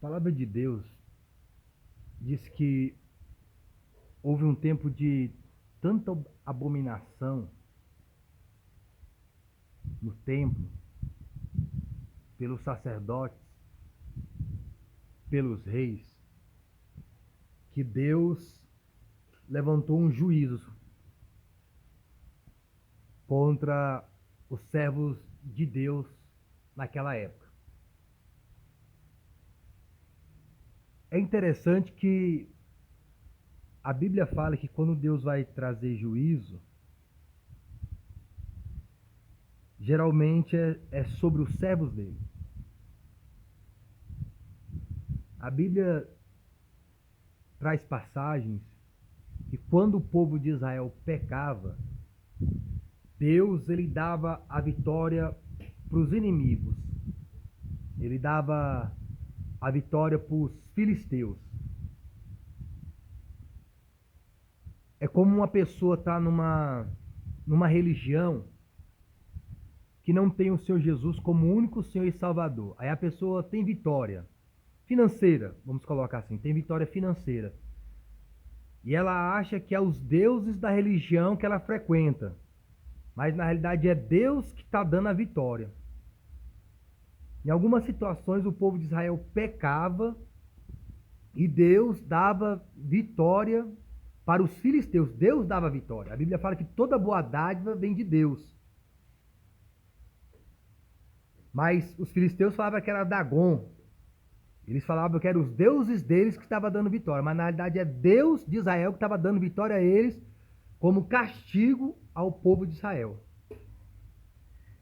palavra de Deus diz que houve um tempo de tanta abominação no templo, pelos sacerdotes, pelos reis, que Deus levantou um juízo contra os servos de Deus naquela época. É interessante que a Bíblia fala que quando Deus vai trazer juízo, geralmente é sobre os servos dele. A Bíblia traz passagens que quando o povo de Israel pecava, Deus ele dava a vitória para os inimigos. Ele dava a vitória para os filisteus. É como uma pessoa estar numa religião que não tem o Senhor Jesus como único Senhor e Salvador. Aí a pessoa tem vitória financeira, vamos colocar assim, tem vitória financeira. E ela acha que é os deuses da religião que ela frequenta. Mas na realidade é Deus que está dando a vitória. Em algumas situações o povo de Israel pecava e Deus dava vitória para os filisteus. Deus dava vitória. A Bíblia fala que toda boa dádiva vem de Deus. Mas os filisteus falavam que era Dagon. Eles falavam que eram os deuses deles que estavam dando vitória. Mas na realidade é Deus de Israel que estava dando vitória a eles como castigo ao povo de Israel.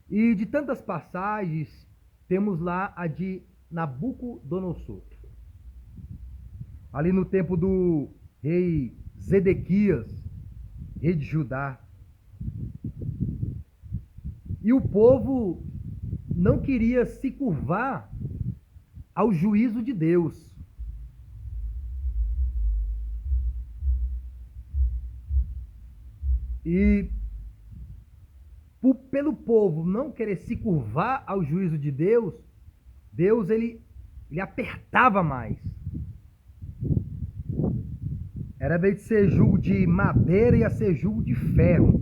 E de tantas passagens, temos lá a de Nabucodonosor. Ali no tempo do rei Zedequias, rei de Judá. E o povo não queria se curvar ao juízo de Deus. E pelo povo não querer se curvar ao juízo de Deus, Deus ele apertava mais. Era vez de ser jugo de madeira, ia ser jugo de ferro.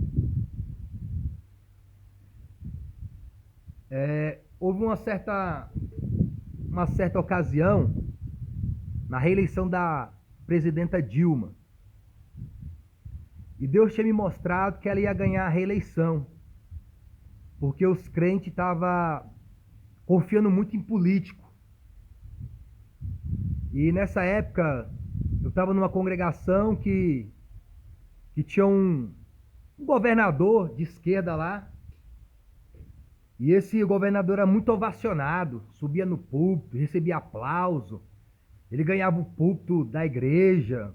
Houve uma certa ocasião, na reeleição da presidenta Dilma, e Deus tinha me mostrado que ela ia ganhar a reeleição, porque os crentes estavam confiando muito em político. E nessa época, eu estava numa congregação que tinha um governador de esquerda lá, e esse governador era muito ovacionado, subia no púlpito, recebia aplauso, ele ganhava o púlpito da igreja,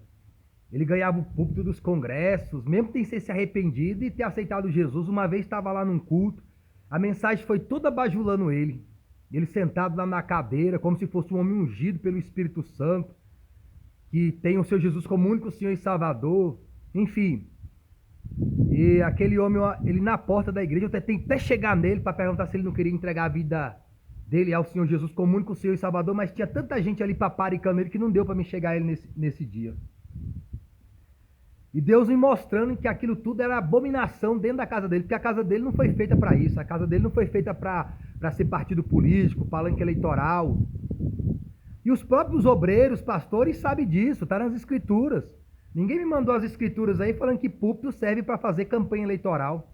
ele ganhava o púlpito dos congressos, mesmo sem ter se arrependido e ter aceitado Jesus. Uma vez estava lá num culto, a mensagem foi toda bajulando ele sentado lá na cadeira, como se fosse um homem ungido pelo Espírito Santo, que tem o seu Jesus como único Senhor e Salvador, enfim. E aquele homem, ele na porta da igreja, eu tentei até chegar nele para perguntar se ele não queria entregar a vida dele ao Senhor Jesus como único Senhor e Salvador, mas tinha tanta gente ali paparicando ele que não deu para me chegar a ele nesse dia. E Deus me mostrando que aquilo tudo era abominação dentro da casa dele, porque a casa dele não foi feita para isso, a casa dele não foi feita para ser partido político, palanque eleitoral. E os próprios obreiros, pastores, sabem disso, está nas escrituras. Ninguém me mandou as escrituras aí falando que púlpito serve para fazer campanha eleitoral.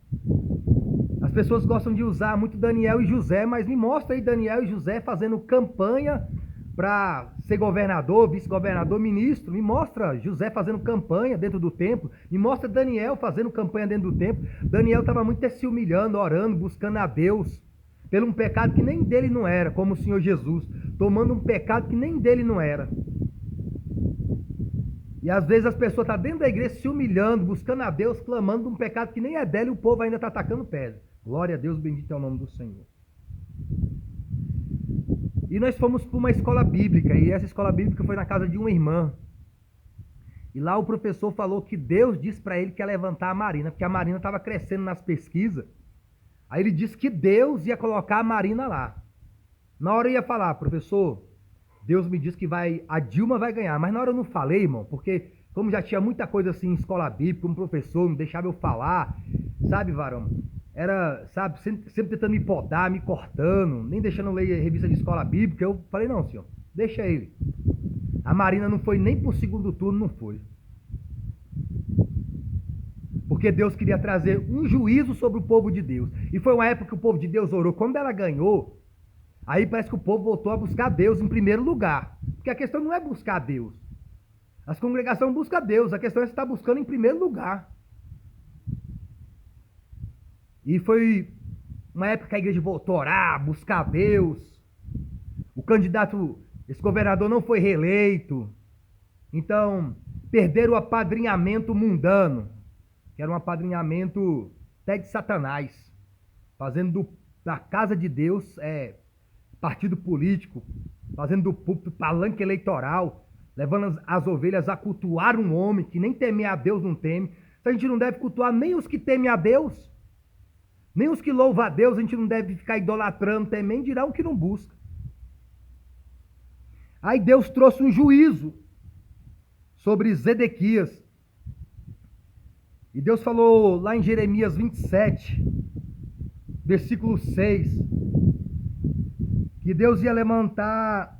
As pessoas gostam de usar muito Daniel e José, mas me mostra aí Daniel e José fazendo campanha para ser governador, vice-governador, ministro. Me mostra José fazendo campanha dentro do templo. Me mostra Daniel fazendo campanha dentro do templo. Daniel estava muito se humilhando, orando, buscando a Deus pelo um pecado que nem dele não era, como o Senhor Jesus, tomando um pecado que nem dele não era. E às vezes as pessoas estão dentro da igreja se humilhando, buscando a Deus, clamando de um pecado que nem é dela e o povo ainda está atacando pedra. Glória a Deus, bendito é o nome do Senhor. E nós fomos para uma escola bíblica, e essa escola bíblica foi na casa de uma irmã. E lá o professor falou que Deus disse para ele que ia levantar a Marina, porque a Marina estava crescendo nas pesquisas. Aí ele disse que Deus ia colocar a Marina lá. Na hora eu ia falar, professor, Deus me disse que a Dilma vai ganhar. Mas na hora eu não falei, irmão, porque como já tinha muita coisa assim em escola bíblica, um professor não deixava eu falar, sabe, varão? Era, sabe, sempre tentando me podar, me cortando, nem deixando eu ler revista de escola bíblica. Eu falei, não, senhor, deixa ele. A Marina não foi nem pro segundo turno, não foi. Porque Deus queria trazer um juízo sobre o povo de Deus. E foi uma época que o povo de Deus orou. Quando ela ganhou, aí parece que o povo voltou a buscar Deus em primeiro lugar. Porque a questão não é buscar Deus. As congregações buscam Deus, a questão é se está buscando em primeiro lugar. E foi uma época que a igreja voltou a orar, buscar Deus. O candidato, esse governador não foi reeleito. Então, perderam o apadrinhamento mundano, que era um apadrinhamento até de Satanás, fazendo da casa de Deus partido político, fazendo do púlpito palanque eleitoral, levando as ovelhas a cultuar um homem que nem temer a Deus não teme. Então a gente não deve cultuar nem os que temem a Deus, nem os que louvam a Deus. A gente não deve ficar idolatrando também, dirá um que não busca. Aí Deus trouxe um juízo sobre Zedequias. E Deus falou lá em Jeremias 27, versículo 6, que Deus ia levantar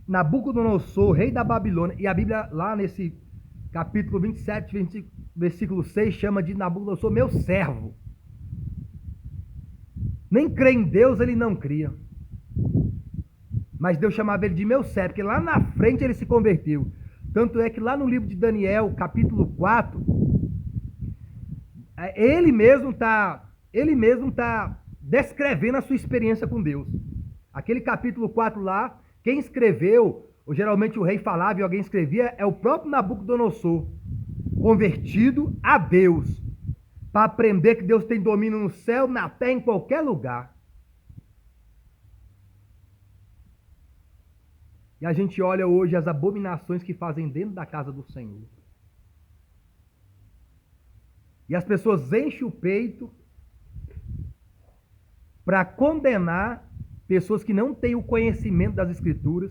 Nabucodonosor, rei da Babilônia. E a Bíblia, lá nesse capítulo 27, versículo 6, chama de Nabucodonosor meu servo. Nem crê em Deus, ele não cria. Mas Deus chamava ele de meu servo, porque lá na frente ele se converteu. Tanto é que lá no livro de Daniel, capítulo 4, ele mesmo está descrevendo a sua experiência com Deus. Aquele capítulo 4 lá, quem escreveu, ou geralmente o rei falava e alguém escrevia, é o próprio Nabucodonosor, convertido a Deus, para aprender que Deus tem domínio no céu, na terra, em qualquer lugar. E a gente olha hoje as abominações que fazem dentro da casa do Senhor. E as pessoas enchem o peito para condenar pessoas que não têm o conhecimento das Escrituras,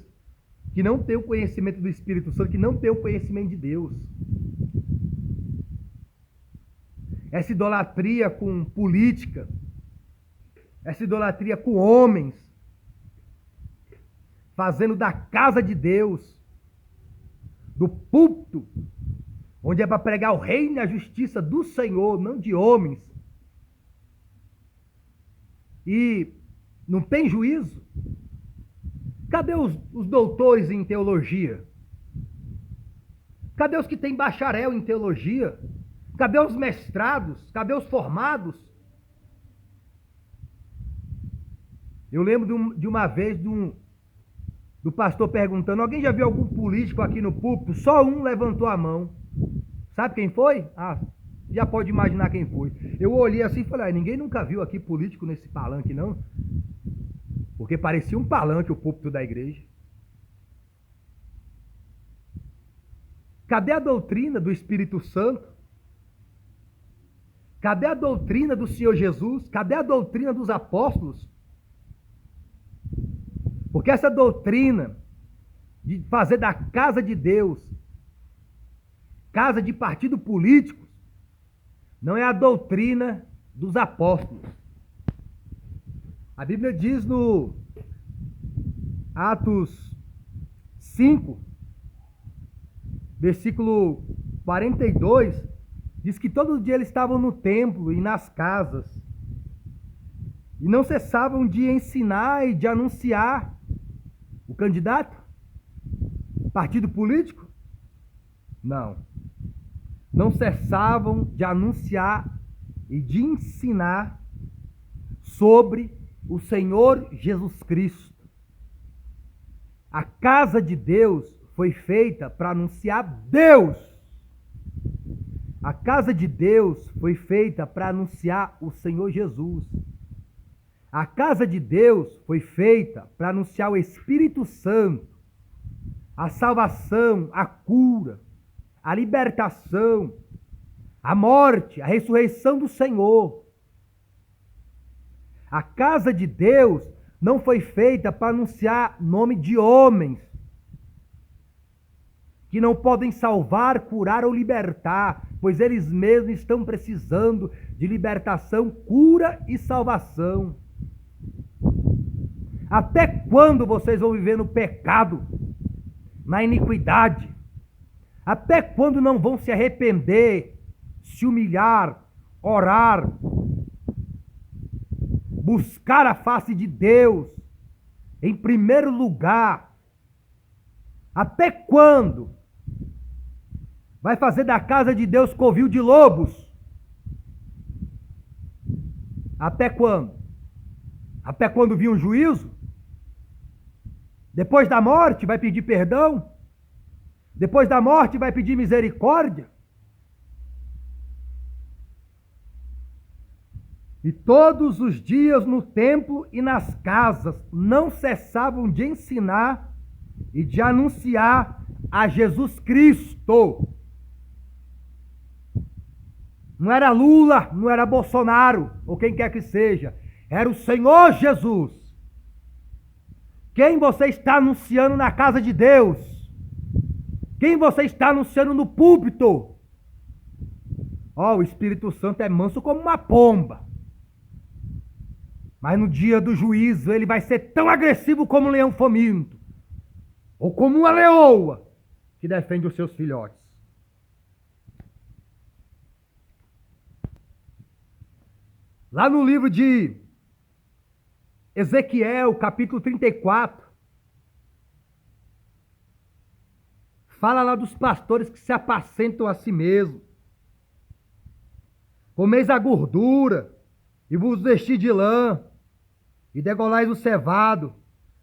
que não têm o conhecimento do Espírito Santo, que não têm o conhecimento de Deus. Essa idolatria com política, essa idolatria com homens, fazendo da casa de Deus, do púlpito, onde é para pregar o reino e a justiça do Senhor, não de homens. E não tem juízo? Cadê os doutores em teologia? Cadê os que têm bacharel em teologia? Cadê os mestrados? Cadê os formados? Eu lembro de uma vez do pastor perguntando: alguém já viu algum político aqui no púlpito? Só um levantou a mão. Sabe quem foi? Ah, já pode imaginar quem foi. Eu olhei assim e falei: ninguém nunca viu aqui político nesse palanque, não? Porque parecia um palanque o púlpito da igreja. Cadê a doutrina do Espírito Santo? Cadê a doutrina do Senhor Jesus? Cadê a doutrina dos apóstolos? Porque essa doutrina de fazer da casa de Deus casa de partido político não é a doutrina dos apóstolos. A Bíblia diz no Atos 5, versículo 42, diz que todo dia eles estavam no templo e nas casas, e não cessavam de ensinar e de anunciar o candidato? Partido político? Não. Não cessavam de anunciar e de ensinar sobre o Senhor Jesus Cristo. A casa de Deus foi feita para anunciar Deus. A casa de Deus foi feita para anunciar o Senhor Jesus. A casa de Deus foi feita para anunciar o Espírito Santo, a salvação, a cura, a libertação, a morte, a ressurreição do Senhor. A casa de Deus não foi feita para anunciar nome de homens, que não podem salvar, curar ou libertar, pois eles mesmos estão precisando de libertação, cura e salvação. Até quando vocês vão viver no pecado, na iniquidade? Até quando não vão se arrepender, se humilhar, orar, buscar a face de Deus em primeiro lugar? Até quando vai fazer da casa de Deus covil de lobos? Até quando? Até quando vir um juízo? Depois da morte vai pedir perdão? Depois da morte vai pedir misericórdia? E todos os dias no templo e nas casas não cessavam de ensinar e de anunciar a Jesus Cristo. Não era Lula, não era Bolsonaro, ou quem quer que seja. Era o Senhor Jesus. Quem você está anunciando na casa de Deus? Quem você está anunciando no púlpito? O Espírito Santo é manso como uma pomba. Mas no dia do juízo ele vai ser tão agressivo como um leão faminto. Ou como uma leoa que defende os seus filhotes. Lá no livro de Ezequiel, capítulo 34, fala lá dos pastores que se apacentam a si mesmos. Comeis a gordura e vos vestir de lã e degolais o cevado,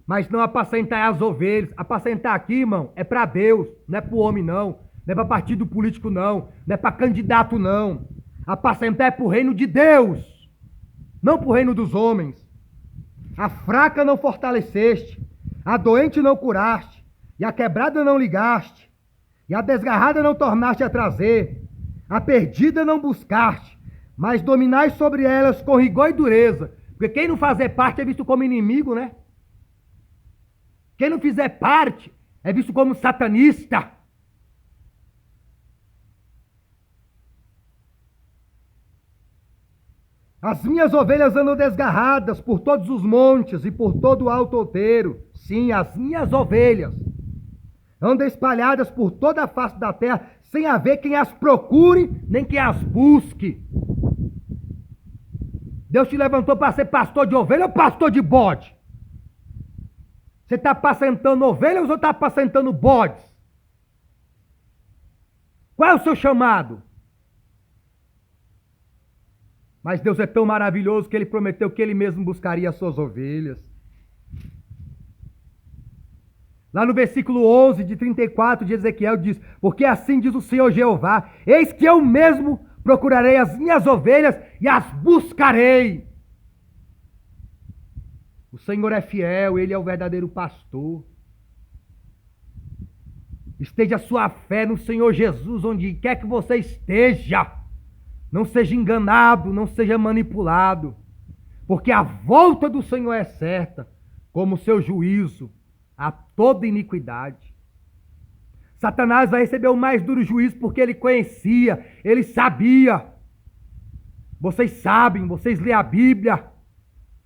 mas não apacentai as ovelhas. Apacentar aqui, irmão, é para Deus, não é para o homem, não. Não é para partido político, não. Não é para candidato, não. Apacentar é para o reino de Deus, não para o reino dos homens. A fraca não fortaleceste, a doente não curaste, e a quebrada não ligaste, e a desgarrada não tornaste a trazer, a perdida não buscaste, mas dominais sobre elas com rigor e dureza. Porque quem não fazer parte é visto como inimigo, né? Quem não fizer parte é visto como satanista. As minhas ovelhas andam desgarradas por todos os montes e por todo o alto outeiro. Sim, as minhas ovelhas andam espalhadas por toda a face da terra, sem haver quem as procure, nem quem as busque. Deus te levantou para ser pastor de ovelha ou pastor de bode? Você está apacentando ovelhas ou está apacentando bodes? Qual é o seu chamado? Mas Deus é tão maravilhoso que Ele prometeu que Ele mesmo buscaria as suas ovelhas. Lá no versículo 11 de 34 de Ezequiel diz: porque assim diz o Senhor Jeová, eis que eu mesmo procurarei as minhas ovelhas e as buscarei. O Senhor é fiel, Ele é o verdadeiro pastor. Esteja a sua fé no Senhor Jesus, onde quer que você esteja. Não seja enganado, não seja manipulado, porque a volta do Senhor é certa, como o seu juízo a toda iniquidade. Satanás vai receber o mais duro juízo porque ele conhecia, ele sabia. Vocês sabem, vocês lêem a Bíblia.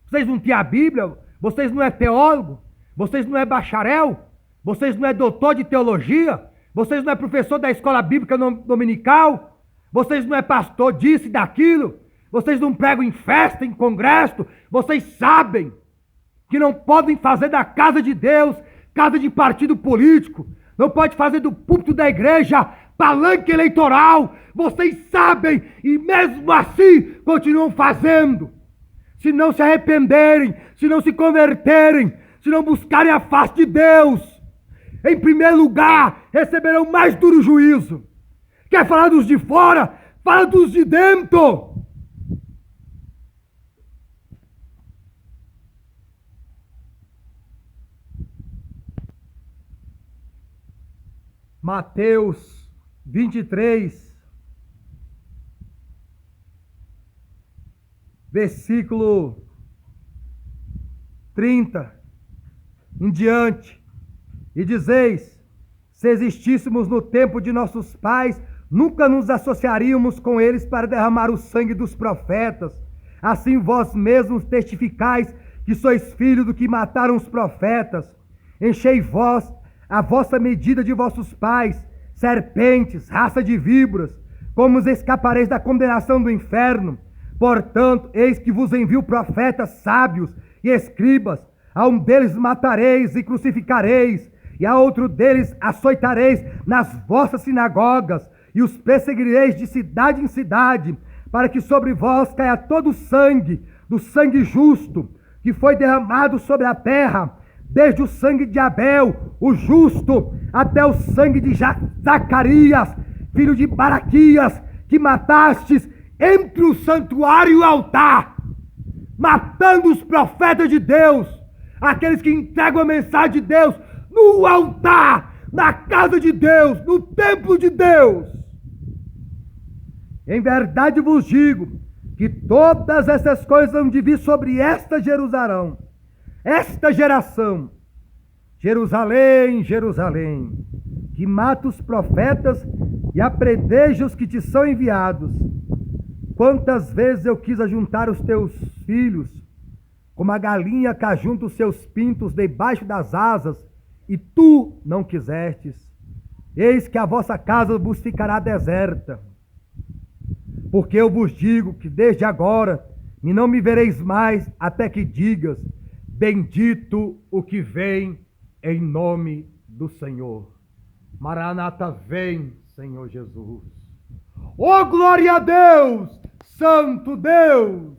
Vocês não têm a Bíblia? Vocês não é teólogo? Vocês não é bacharel? Vocês não é doutor de teologia? Vocês não é professor da escola bíblica dominical? Vocês não é pastor disso e daquilo? Vocês não pregam em festa, em congresso? Vocês sabem que não podem fazer da casa de Deus casa de partido político. Não pode fazer do púlpito da igreja palanque eleitoral. Vocês sabem e mesmo assim continuam fazendo. Se não se arrependerem, se não se converterem, se não buscarem a face de Deus, em primeiro lugar receberão o mais duro juízo. Quer falar dos de fora? Fala dos de dentro. Mateus 23, versículo 30 em diante. E dizeis: Se existíssemos no tempo de nossos pais, nunca nos associaríamos com eles para derramar o sangue dos profetas. Assim vós mesmos testificais que sois filhos do que mataram os profetas. Enchei vós a vossa medida de vossos pais, serpentes, raça de víboras, como os escapareis da condenação do inferno. Portanto, eis que vos envio profetas sábios e escribas. A um deles matareis e crucificareis, e a outro deles açoitareis nas vossas sinagogas, e os perseguireis de cidade em cidade, para que sobre vós caia todo o sangue, do sangue justo, que foi derramado sobre a terra, desde o sangue de Abel, o justo, até o sangue de Zacarias, filho de Baraquias, que matastes entre o santuário e o altar, matando os profetas de Deus, aqueles que entregam a mensagem de Deus no altar, na casa de Deus, no templo de Deus. Em verdade vos digo que todas essas coisas hão de vir sobre esta Jerusalém, esta geração. Jerusalém, Jerusalém, que mata os profetas e apredeja os que te são enviados. Quantas vezes eu quis ajuntar os teus filhos, como a galinha que ajunta os seus pintos debaixo das asas, e tu não quisestes. Eis que a vossa casa vos ficará deserta. Porque eu vos digo que desde agora não me vereis mais, até que digas: bendito o que vem em nome do Senhor. Maranata, vem, Senhor Jesus. Oh, glória a Deus, Santo Deus!